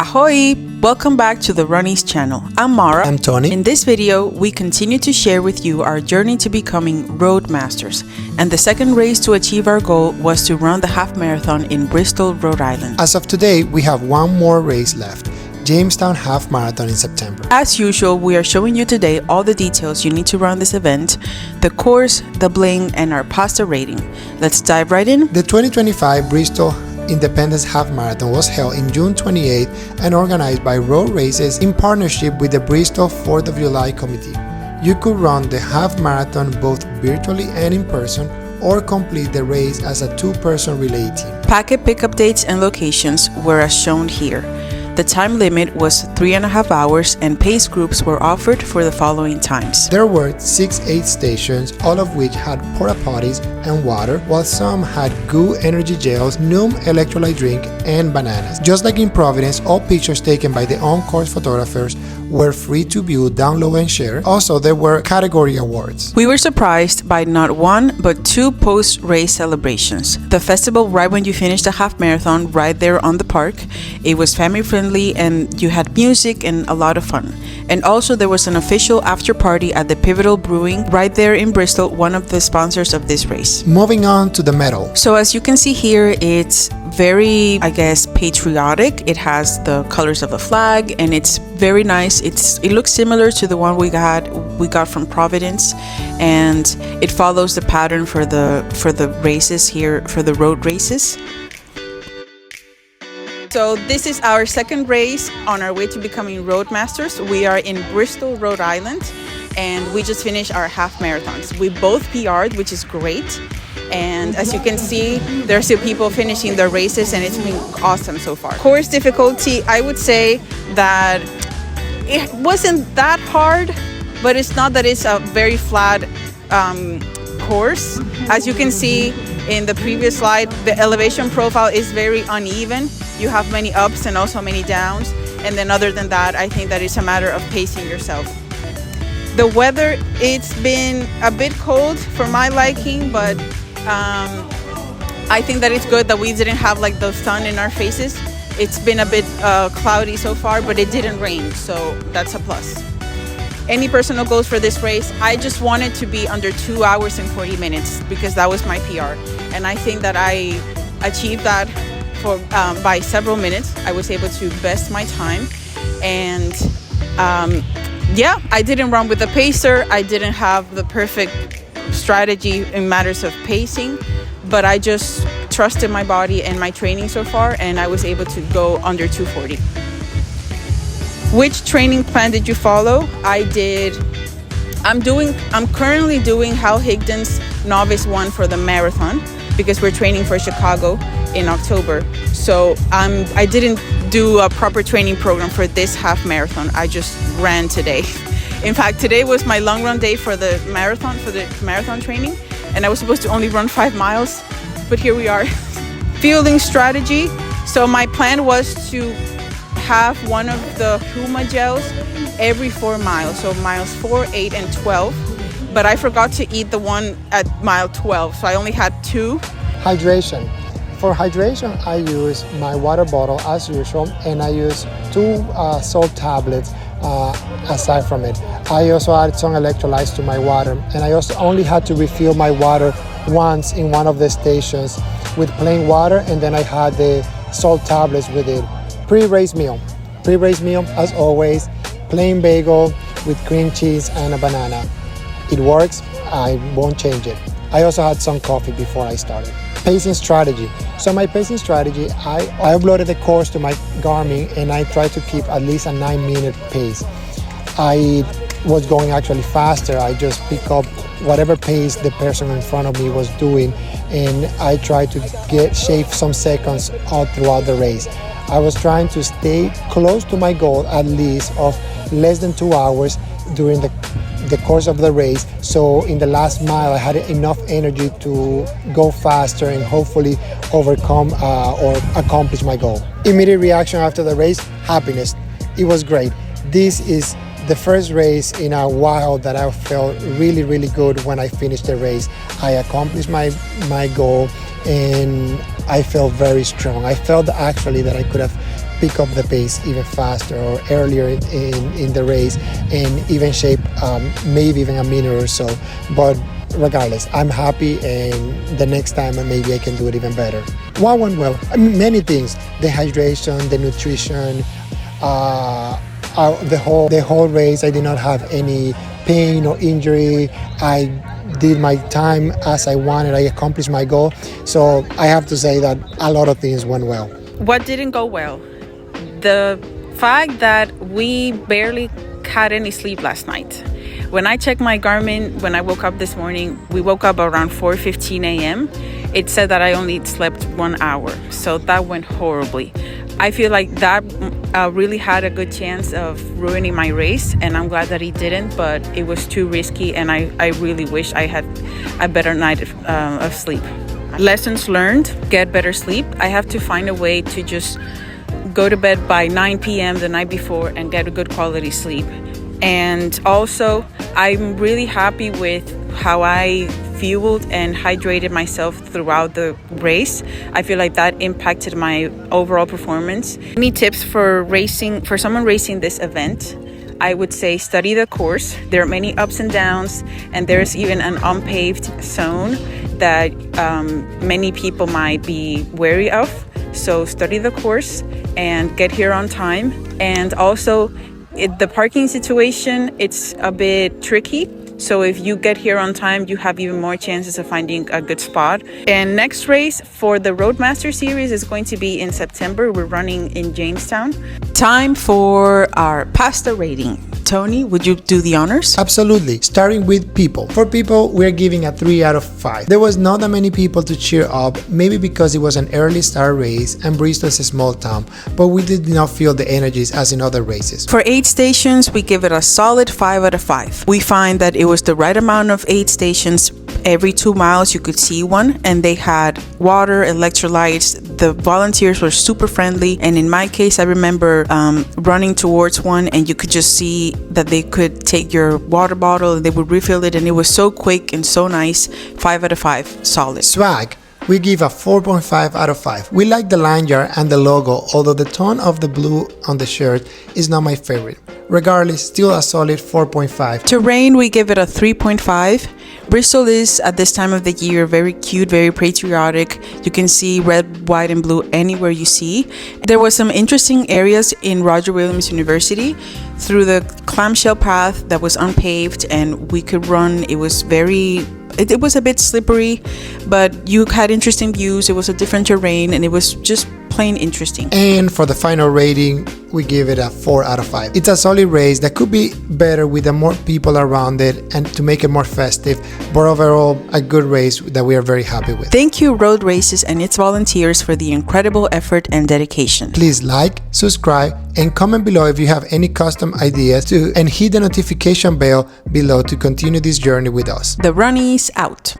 Ahoy! Welcome back to the Runnies channel. I'm Mara. I'm Tony. In this video, we continue to share with you our journey to becoming road masters. And the second race to achieve our goal was to run the half marathon in Bristol, Rhode Island. As of today, we have one more race left, Jamestown Half Marathon in September. As usual, we are showing you today all the details you need to run this event, the course, the bling, and our P.A.S.TA rating. Let's dive right in. The 2025 Bristol Independence Half Marathon was held in June 28 and organized by Road Races in partnership with the Bristol 4th of July Committee. You could run the half marathon both virtually and in person, or complete the race as a two-person relay team. Packet pickup dates and locations were as shown here. The time limit was 3.5 hours and pace groups were offered for the following times. There were 6 aid stations, all of which had porta potties and water, while some had GO energy gels, Noom electrolyte drink, and bananas. Just like in Providence, all pictures taken by the on-course photographers were free to view, download, and share. Also, there were category awards. We were surprised by not one, but two post-race celebrations. The festival right when you finished the half marathon right there on the park. It was family-friendly and you had music and a lot of fun. And also there was an official after party at the Pivotal Brewing right there in Bristol, one of the sponsors of this race. Moving on to the medal. So as you can see here, it's very, I guess, patriotic. It has the colors of the flag and it's very nice. It looks similar to the one we got from Providence, and it follows the pattern for the races here, for the road races. So this is our second race on our way to becoming road masters. We are in Bristol, Rhode Island, and we just finished our half marathons. We both PR'd, which is great. And as you can see, there are still people finishing their races and it's been awesome so far. Course difficulty, I would say that it wasn't that hard, but it's not that it's a very flat course. As you can see in the previous slide, the elevation profile is very uneven. You have many ups and also many downs. And then other than that, I think that it's a matter of pacing yourself. The weather, it's been a bit cold for my liking, but I think that it's good that we didn't have like the sun in our faces. It's been a bit cloudy so far, but it didn't rain, so that's a plus. Any personal goals for this race? I just wanted to be under 2 hours and 40 minutes because that was my PR. And I think that I achieved that by several minutes. I was able to best my time. And yeah, I didn't run with a pacer. I didn't have the perfect strategy in matters of pacing, but I just trusted my body and my training so far, and I was able to go under 2:40. Which training plan did you follow? I'm currently doing Hal Higdon's Novice 1 for the marathon because we're training for Chicago in October. So I didn't do a proper training program for this half marathon. I just ran today. In fact, today was my long run day for the marathon training, and I was supposed to only run 5 miles, but here we are. Fueling strategy. So my plan was to have one of the Huma gels every 4 miles, so miles 4, 8, and 12. But I forgot to eat the one at mile 12, so I only had 2. Hydration. For hydration, I use my water bottle as usual, and I use 2 salt tablets aside from it. I also add some electrolytes to my water, and I also only had to refill my water once in one of the stations with plain water, and then I had the salt tablets with it. Pre-race meal, as always, plain bagel with cream cheese and a banana. It works, I won't change it. I also had some coffee before I started. Pacing strategy. So my pacing strategy, I uploaded the course to my Garmin and I tried to keep at least a 9-minute pace. I was going actually faster. I just pick up whatever pace the person in front of me was doing, and I tried to shave some seconds all throughout the race. I was trying to stay close to my goal, at least of less than 2 hours during the course of the race. So in the last mile, I had enough energy to go faster and hopefully overcome or accomplish my goal. Immediate reaction after the race, happiness. It was great. This is the first race in a while that I felt really, really good when I finished the race. I accomplished my goal and I felt very strong. I felt actually that I could have pick up the pace even faster or earlier in the race, and even shape maybe even a minute or so. But regardless, I'm happy, and the next time maybe I can do it even better. What went well? I mean, many things: the hydration, the nutrition, the whole race. I did not have any pain or injury. I did my time as I wanted. I accomplished my goal. So I have to say that a lot of things went well. What didn't go well? The fact that we barely had any sleep last night. When I checked my Garmin, when I woke up this morning, we woke up around 4:15 a.m. It said that I only slept 1 hour. So that went horribly. I feel like that really had a good chance of ruining my race, and I'm glad that he didn't, but it was too risky, and I really wish I had a better night of sleep. Lessons learned: get better sleep. I have to find a way to just go to bed by 9 p.m. the night before and get a good quality sleep. And also, I'm really happy with how I fueled and hydrated myself throughout the race. I feel like that impacted my overall performance. Any tips for someone racing this event? I would say study the course. There are many ups and downs, and there's even an unpaved zone that many people might be wary of. So study the course and get here on time. And also, the parking situation, it's a bit tricky. So if you get here on time, you have even more chances of finding a good spot. And next race for the Roadmaster series is going to be in September. We're running in Jamestown. Time for our P.A.S.TA rating. Tony, would you do the honors? Absolutely. Starting with people. For people, we're giving a 3 out of 5. There was not that many people to cheer up, maybe because it was an early start race and Bristol is a small town, but we did not feel the energies as in other races. For aid stations, we give it a solid 5 out of 5. We find that it was the right amount of aid stations. Every 2 miles you could see one, and they had water, electrolytes. The volunteers were super friendly, and in my case I remember running towards one, and you could just see that they could take your water bottle and they would refill it, and it was so quick and so nice. 5 out of 5, solid. Swag, we give a 4.5 out of 5. We like the lanyard and the logo, although the tone of the blue on the shirt is not my favorite. Regardless, still a solid 4.5. Terrain, we give it a 3.5. Bristol is, at this time of the year, very cute, very patriotic. You can see red, white, and blue anywhere you see. There was some interesting areas in Roger Williams University through the clamshell path that was unpaved, and we could run. It was it was a bit slippery, but you had interesting views. It was a different terrain, and it was just plain interesting. And for the final rating, we give it a 4 out of 5. It's a solid race that could be better with more people around it and to make it more festive, but overall a good race that we are very happy with. Thank you, Road Races and its volunteers, for the incredible effort and dedication. Please like, subscribe, and comment below if you have any custom ideas and hit the notification bell below to continue this journey with us. The Runnies out.